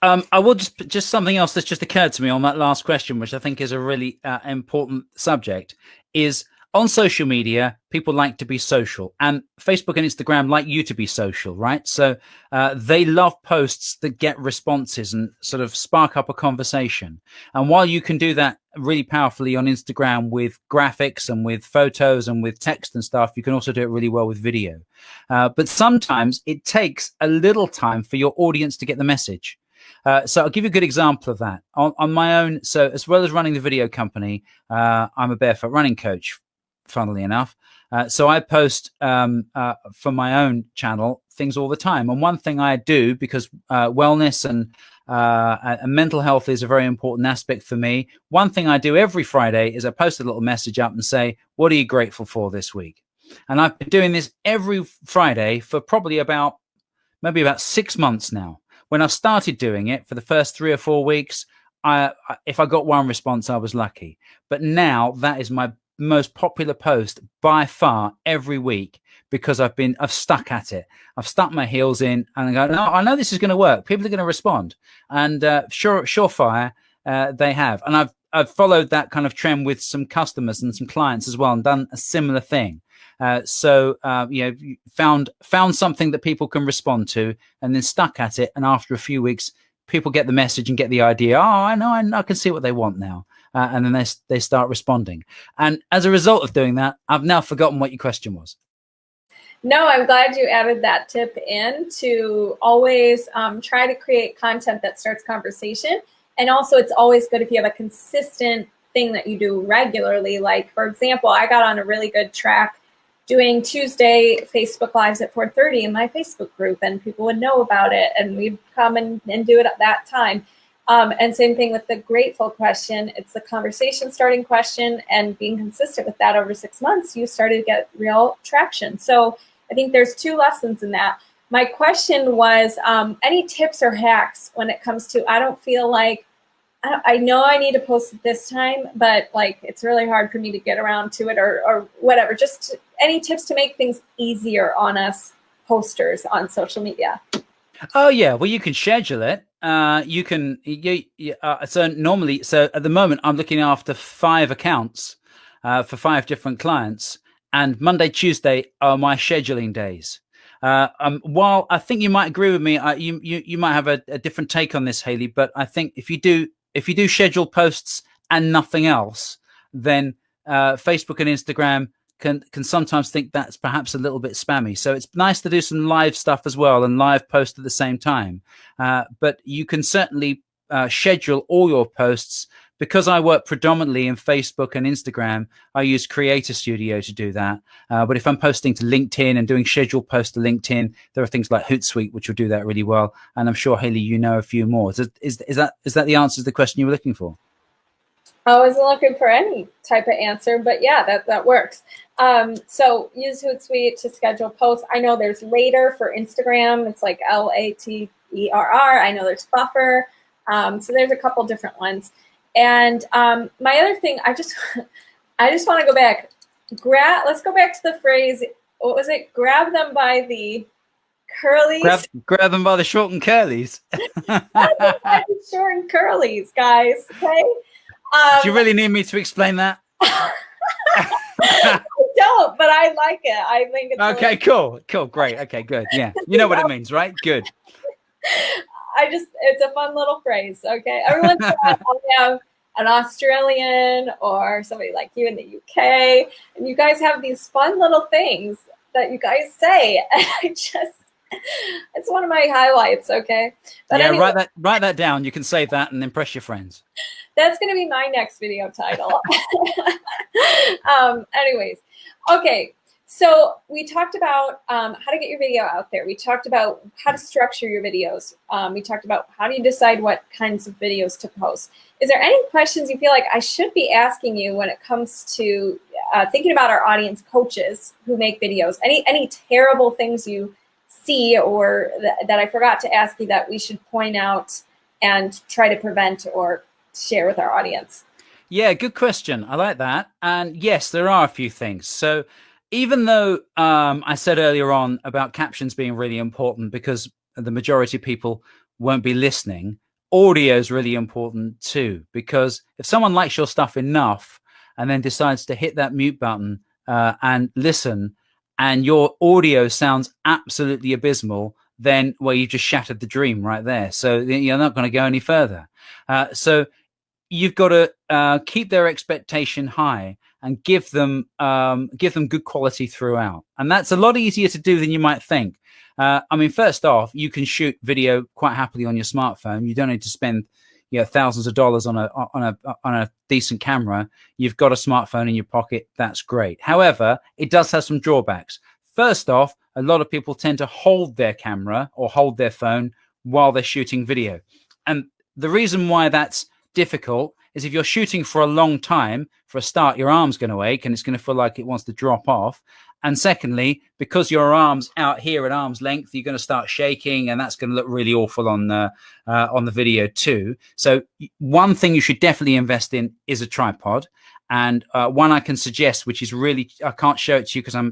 B: I will just something else that's just occurred to me on that last question, which I think is a really important subject, is on social media, people like to be social, and Facebook and Instagram like you to be social, right? So they love posts that get responses and sort of spark up a conversation. And while you can do that really powerfully on Instagram with graphics and with photos and with text and stuff, you can also do it really well with video. But sometimes it takes a little time for your audience to get the message. So I'll give you a good example of that. On my own, so as well as running the video company, I'm a barefoot running coach, funnily enough. So I post for my own channel things all the time. And one thing I do, because wellness and mental health is a very important aspect for me, one thing I do every Friday is I post a little message up and say, what are you grateful for this week? And I've been doing this every Friday for probably maybe about 6 months now. When I started doing it, for the first 3 or 4 weeks, if I got one response, I was lucky. But now that is my most popular post by far every week, because I've stuck at it. I've stuck my heels in and I go, no, I know this is going to work. People are going to respond, and surefire they have. And I've followed that kind of trend with some customers and some clients as well, and done a similar thing. So found something that people can respond to, and then stuck at it. And after a few weeks, people get the message and get the idea. Oh, I know, I can see what they want now. And then they start responding. And as a result of doing that, I've now forgotten what your question was.
C: No, I'm glad you added that tip in, to always try to create content that starts conversation. And also, it's always good if you have a consistent thing that you do regularly. Like, for example, I got on a really good track doing Tuesday Facebook Lives at 4:30 in my Facebook group, and people would know about it, and we'd come and do it at that time. And same thing with the grateful question. It's a conversation starting question, and being consistent with that over 6 months, you started to get real traction. So I think there's 2 lessons in that. My question was, any tips or hacks when it comes to, I don't feel like, I know I need to post it this time, but like, it's really hard for me to get around to it, or whatever. Just any tips to make things easier on us posters on social media?
B: Oh yeah, well, you can schedule it. You can. So at the moment, I'm looking after 5 accounts for 5 different clients, and Monday, Tuesday are my scheduling days. While I think you might agree with me, you might have a different take on this, Hailey. But I think if you do scheduled posts and nothing else, then Facebook and Instagram can sometimes think that's perhaps a little bit spammy. So it's nice to do some live stuff as well, and live post at the same time. But you can certainly schedule all your posts. Because I work predominantly in Facebook and Instagram, I use Creator Studio to do that. But if I'm posting to LinkedIn and doing scheduled posts to LinkedIn, there are things like Hootsuite, which will do that really well. And I'm sure, Hailey, you know a few more. Is that the answer to the question you were looking for?
C: I wasn't looking for any type of answer, but yeah, that works. So use Hootsuite to schedule posts. I know there's Later for Instagram. It's like Laterr. I know there's Buffer. So there's a couple different ones. And my other thing, I just want to go back. Let's go back to the phrase. What was it? Grab them by the curlies.
B: Grab them by the short and curlies.
C: Grab them by the short and curlies, guys. Okay.
B: Do you really need me to explain that?
C: I don't, but I like it. I think it's
B: okay. Cool. Great. Okay. Good. Yeah. You know what it means, right? Good.
C: It's a fun little phrase, okay? Everyone's I'll have an Australian or somebody like you in the UK, and you guys have these fun little things that you guys say. And it's one of my highlights, okay? But
B: yeah,
C: anyway,
B: write that down. You can save that and impress your friends.
C: That's going to be my next video title. Anyways, okay. So we talked about how to get your video out there. We talked about how to structure your videos. We talked about how do you decide what kinds of videos to post. Is there any questions you feel like I should be asking you when it comes to thinking about our audience, coaches who make videos? Any terrible things you see or that I forgot to ask you that we should point out and try to prevent or share with our audience?
B: Yeah, good question. I like that. And yes, there are a few things. So even though I said earlier on about captions being really important because the majority of people won't be listening, audio is really important too, because if someone likes your stuff enough and then decides to hit that mute button and listen, and your audio sounds absolutely abysmal, then, well, you just shattered the dream right there. So you're not going to go any further. So you've got to keep their expectation high and give them good quality throughout. And that's a lot easier to do than you might think. I mean, first off, you can shoot video quite happily on your smartphone. You don't need to spend thousands of dollars on a decent camera. You've got a smartphone in your pocket. That's great. However, it does have some drawbacks. First off, a lot of people tend to hold their camera or hold their phone while they're shooting video. And the reason why that's difficult is if you're shooting for a long time, for a start, your arm's going to ache and it's going to feel like it wants to drop off. And secondly, because your arm's out here at arm's length, you're going to start shaking, and that's going to look really awful on the video too. So one thing you should definitely invest in is a tripod. And one I can suggest, which is really, I can't show it to you because I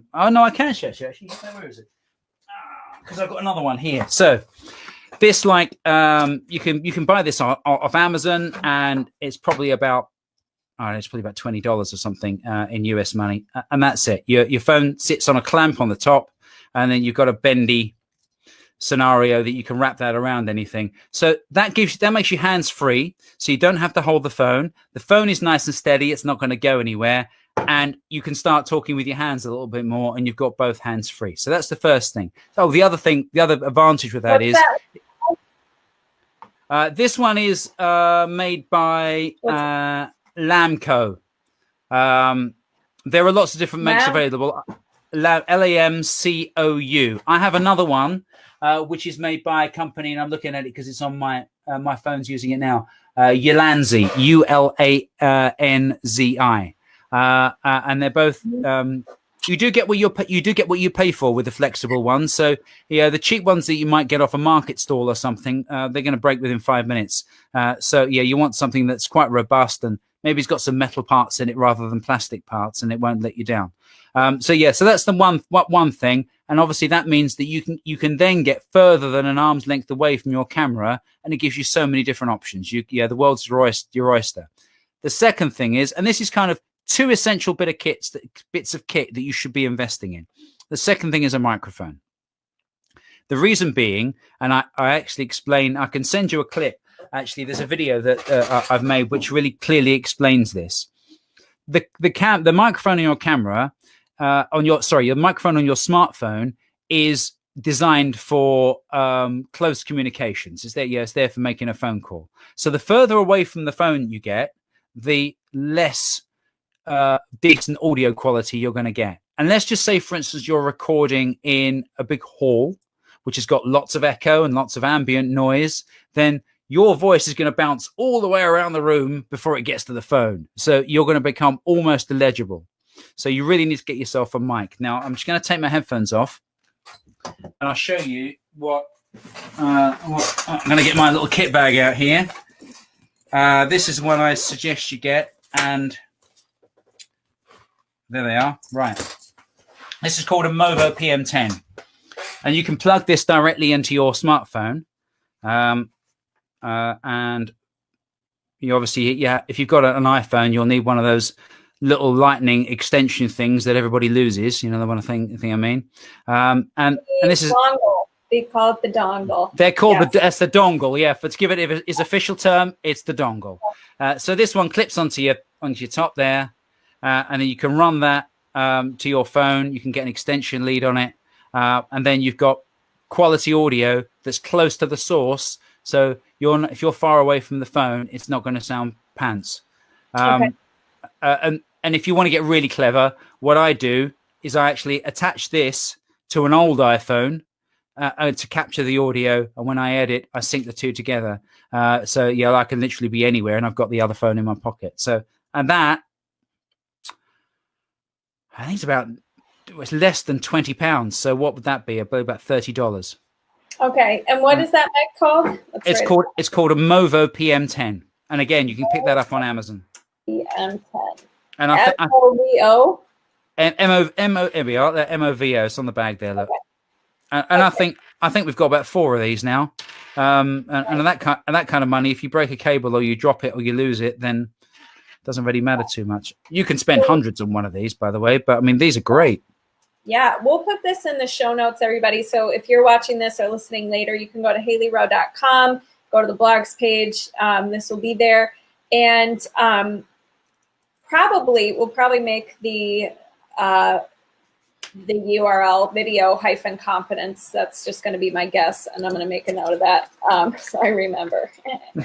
B: can show it to you actually. Where is it? Because I've got another one here. So this, like, you can buy this off Amazon, and it's probably about $20 or something in US money, and that's it. Your phone sits on a clamp on the top, and then you've got a bendy scenario that you can wrap that around anything. So that makes you hands free, so you don't have to hold the phone. The phone is nice and steady; it's not going to go anywhere, and you can start talking with your hands a little bit more, and you've got both hands free. So that's the first thing. Oh, the other advantage with that is this one is made by Lamco. There are lots of different makes available. Lamcou. I have another one which is made by a company, and I'm looking at it because it's on my phone's using it now. Ulanzi, Ulanzi, and they're both. You do get what you pay for with the flexible ones. So the cheap ones that you might get off a market stall or something, they're going to break within 5 minutes. So you want something that's quite robust, and maybe it's got some metal parts in it rather than plastic parts, and it won't let you down. So that's the one thing. And obviously that means that you can then get further than an arm's length away from your camera, and it gives you so many different options. The world's your oyster. The second thing is, and this is kind of two essential bits of kit that you should be investing in. The second thing is a microphone. The reason being, and I actually explain, I can send you a clip. Actually, there's a video that I've made which really clearly explains this. The microphone on your camera, your microphone on your smartphone is designed for close communications. It's there for making a phone call. So the further away from the phone you get, the less decent audio quality you're going to get. And let's just say, for instance, you're recording in a big hall, which has got lots of echo and lots of ambient noise, then your voice is going to bounce all the way around the room before it gets to the phone. So you're going to become almost illegible. So you really need to get yourself a mic. Now, I'm just going to take my headphones off, and I'll show you what I'm going to get my little kit bag out here. This is one I suggest you get, and there they are. Right. This is called a Movo PM10, and you can plug this directly into your smartphone. And you obviously, if you've got an iPhone, you'll need one of those little lightning extension things that everybody loses. You know the one thing I mean. And this is
C: dongle. They call it the dongle.
B: They're called that's the dongle. Yeah, but to give it its official term, it's the dongle. So this one clips onto your top there, and then you can run that to your phone. You can get an extension lead on it, and then you've got quality audio that's close to the source. So if you're far away from the phone, it's not going to sound pants. Okay. And if you want to get really clever, what I do is I actually attach this to an old iPhone to capture the audio, and when I edit, I sync the two together. So I can literally be anywhere, and I've got the other phone in my pocket. So, and that, I think it's less than £20. So what would that be? About $30.
C: Okay, and what is that mic called?
B: It's called a Movo PM10, and again, you can pick that up on Amazon.
C: PM10.
B: And
C: MOVO.
B: MOVO. It's on the bag there. Look, okay. And okay. I think we've got about 4 of these now. And that kind of money, if you break a cable or you drop it or you lose it, then it doesn't really matter too much. You can spend hundreds on one of these, by the way, but I mean, these are great.
C: Yeah, we'll put this in the show notes, everybody. So if you're watching this or listening later, you can go to HaileyRowe.com, go to the blogs page. This will be there. And we'll probably make the URL video-confidence. That's just going to be my guess, and I'm going to make a note of that so I remember.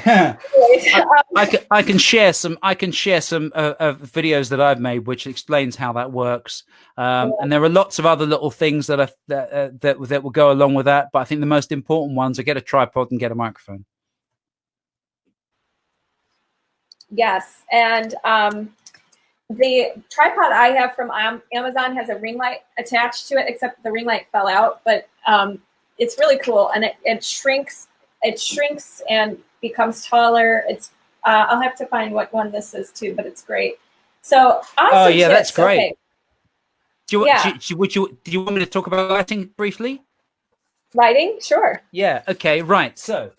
B: I can share some videos that I've made which explains how that works, and there are lots of other little things that will go along with that. But I think the most important ones are get a tripod and get a microphone.
C: Yes, and the tripod I have from Amazon has a ring light attached to it, except the ring light fell out, but it's really cool, and it shrinks and becomes taller. It's I'll have to find what one this is too, but it's great. So awesome.
B: Oh yeah, that's great.
C: Okay.
B: Do you want me to talk about lighting briefly?
C: Lighting, sure.
B: Yeah. Okay. Right. So,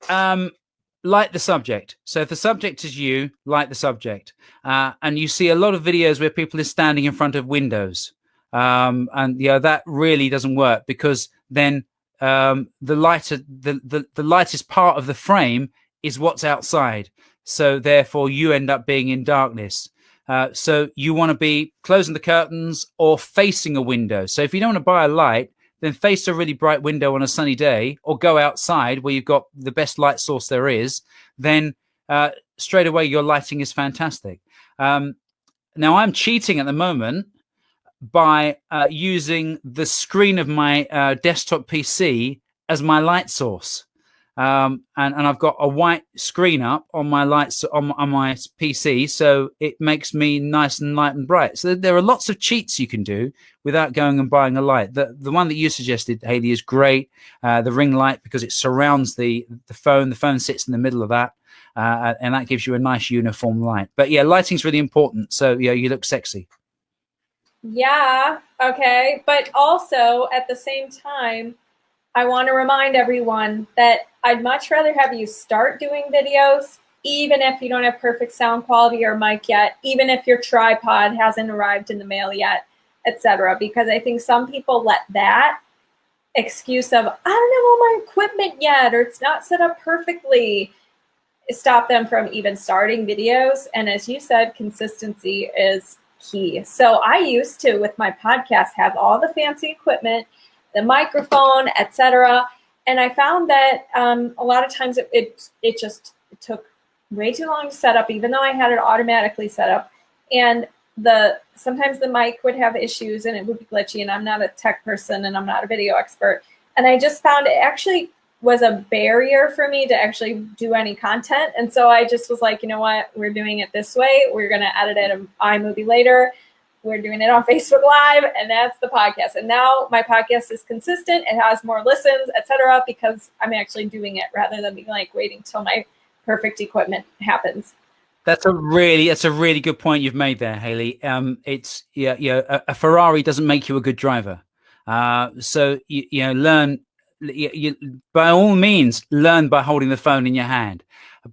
B: light the subject. So if the subject is you, light the subject. And you see a lot of videos where people are standing in front of windows, and that really doesn't work, because then the lightest part of the frame is what's outside. So therefore, you end up being in darkness. So you want to be closing the curtains or facing a window. So if you don't want to buy a light, then face a really bright window on a sunny day, or go outside where you've got the best light source there is. Then straight away, your lighting is fantastic. Now, I'm cheating at the moment by using the screen of my desktop PC as my light source. And I've got a white screen up on my lights on my PC, so it makes me nice and light and bright. So there are lots of cheats you can do without going and buying a light. The one that you suggested, Hailey, is great. The ring light, because it surrounds the phone. The phone sits in the middle of that, and that gives you a nice uniform light. But yeah, lighting's really important. So yeah, you look sexy.
C: Yeah. Okay. But also at the same time, I want to remind everyone that I'd much rather have you start doing videos, even if you don't have perfect sound quality or mic yet, even if your tripod hasn't arrived in the mail yet, etc. Because I think some people let that excuse of, I don't have all my equipment yet, or it's not set up perfectly, stop them from even starting videos. And as you said, consistency is key. So I used to, with my podcast, have all the fancy equipment, the microphone, etc. And I found that a lot of times it just took way too long to set up, even though I had it automatically set up. And sometimes the mic would have issues and it would be glitchy, and I'm not a tech person and I'm not a video expert. And I just found it actually was a barrier for me to actually do any content. And so I just was like, you know what, we're doing it this way. We're going to edit it in iMovie later. We're doing it on Facebook Live, and that's the podcast. And now my podcast is consistent. It has more listens, etc., because I'm actually doing it rather than being like waiting till my perfect equipment happens.
B: That's a really good point you've made there, Hailey. It's a Ferrari doesn't make you a good driver. So learn. By all means, learn by holding the phone in your hand.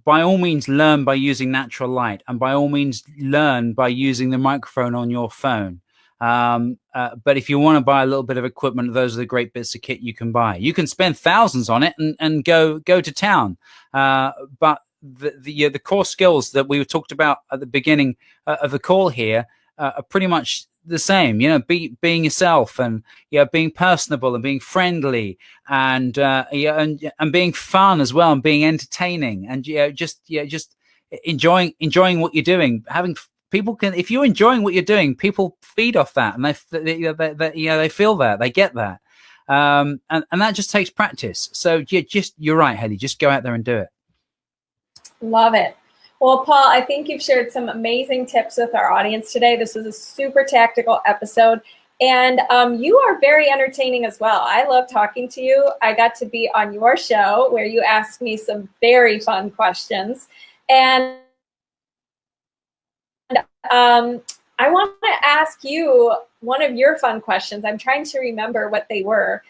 B: By all means, learn by using natural light, and by all means, learn by using the microphone on your phone. But if you want to buy a little bit of equipment, those are the great bits of kit you can buy. You can spend thousands on it and go to town. But the core skills that we talked about at the beginning of the call here are pretty much the same. Being yourself, and being personable and being friendly, and being fun as well, and being entertaining, and just enjoying what you're doing. If you're enjoying what you're doing, people feed off that, and they feel that, they get that, and that just takes practice. So you're right, Hailey. Just go out there and do it.
C: Love it. Well, Paul, I think you've shared some amazing tips with our audience today. This was a super tactical episode, and you are very entertaining as well. I love talking to you. I got to be on your show where you asked me some very fun questions, and I want to ask you one of your fun questions. I'm trying to remember what they were.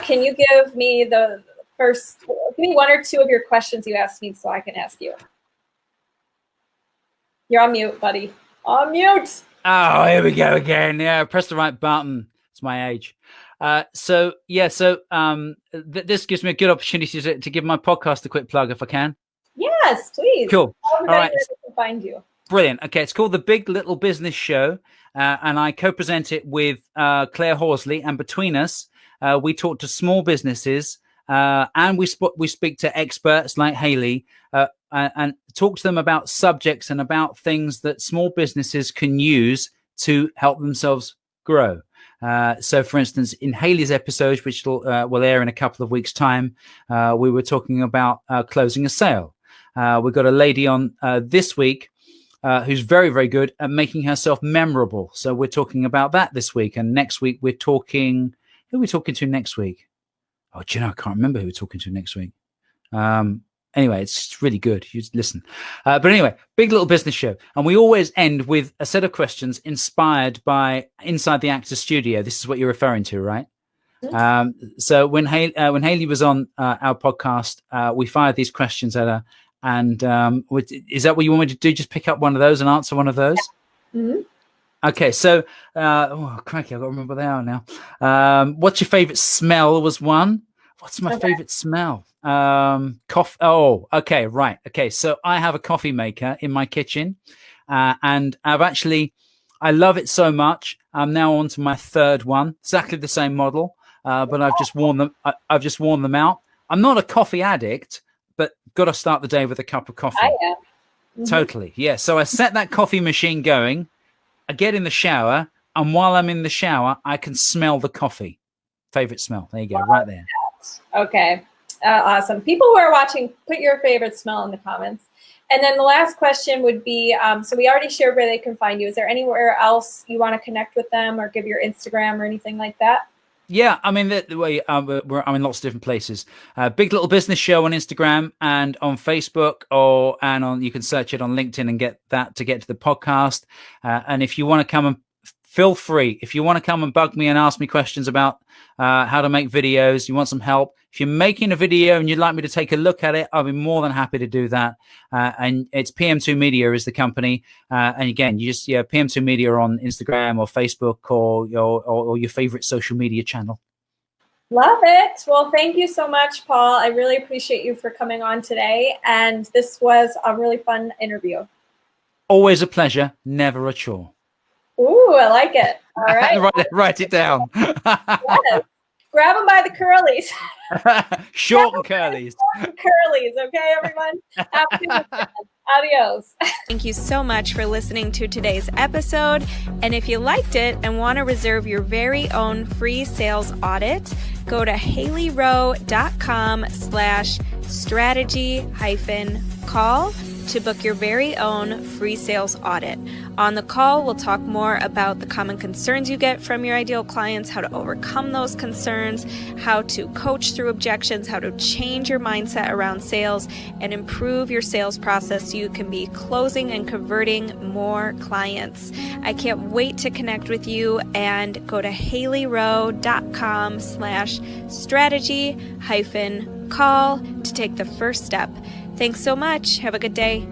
C: Can you give me give me one or two of your questions you asked me so I can ask you? You're on mute, buddy. On mute.
B: Oh, here we go again. Yeah, press the right button. It's my age. So this gives me a good opportunity to give my podcast a quick plug if I can.
C: Yes, please.
B: Cool. All right.
C: Can find you.
B: Brilliant. Okay, it's called The Big Little Business Show, and I co-present it with Claire Horsley. And between us, we talk to small businesses, and we speak to experts like Hailey, and talk to them about subjects and about things that small businesses can use to help themselves grow. So, for instance, in Hailey's episode, which will air in a couple of weeks' time, we were talking about closing a sale. We've got a lady on this week who's very, very good at making herself memorable. So we're talking about that this week. And next week, we're talking, who are we talking to next week? Oh, do you know, I can't remember who we're talking to next week. Anyway, it's really good. You listen. But anyway, Big Little Business Show. And we always end with a set of questions inspired by Inside the Actors Studio. This is what you're referring to, right? So when Hailey was on our podcast, we fired these questions at her. And is that what you want me to do? Just pick up one of those and answer one of those?
C: Mm-hmm. Okay,
B: so, crikey, I've got to remember they are now. What's your favorite smell was one. What's my favorite smell? Coffee. Oh, okay, right. Okay, so I have a coffee maker in my kitchen, and I love it so much. I'm now on to my third one, exactly the same model, but I've just worn them. I've just worn them out. I'm not a coffee addict, but got to start the day with a cup of coffee.
C: I am. Mm-hmm.
B: Totally, yeah. So I set that coffee machine going. I get in the shower, and while I'm in the shower, I can smell the coffee. Favorite smell. There you go, right there.
C: Okay, awesome. People who are watching, put your favorite smell in the comments. And then the last question would be, so we already shared where they can find you. Is there anywhere else you want to connect with them or give your Instagram or anything like that?
B: Yeah, I mean, I'm in lots of different places. Big Little Business Show on Instagram and on Facebook, you can search it on LinkedIn and get to the podcast. And if you want to come and feel free, if you want to come and bug me and ask me questions about how to make videos, you want some help. If you're making a video and you'd like me to take a look at it, I'll be more than happy to do that. And it's PM2 Media is the company. And again, you just PM2 Media on Instagram or Facebook or your favorite social media channel.
C: Love it. Well, thank you so much, Paul. I really appreciate you for coming on today. And this was a really fun interview.
B: Always a pleasure, never a chore.
C: Ooh, I like it. All right.
B: write it down.
C: Yes. Grab them by the curlies.
B: Short and curlies.
C: Short and curlies. Okay, everyone? Have a good weekend. Adios.
A: Thank you so much for listening to today's episode. And if you liked it and want to reserve your very own free sales audit, go to haileyrowe.com/strategy-call to book your very own free sales audit. On the call, we'll talk more about the common concerns you get from your ideal clients, how to overcome those concerns, how to coach through objections, how to change your mindset around sales, and improve your sales process so you can be closing and converting more clients. I can't wait to connect with you, and go to haileyrowe.com/strategy-call to take the first step. Thanks so much. Have a good day.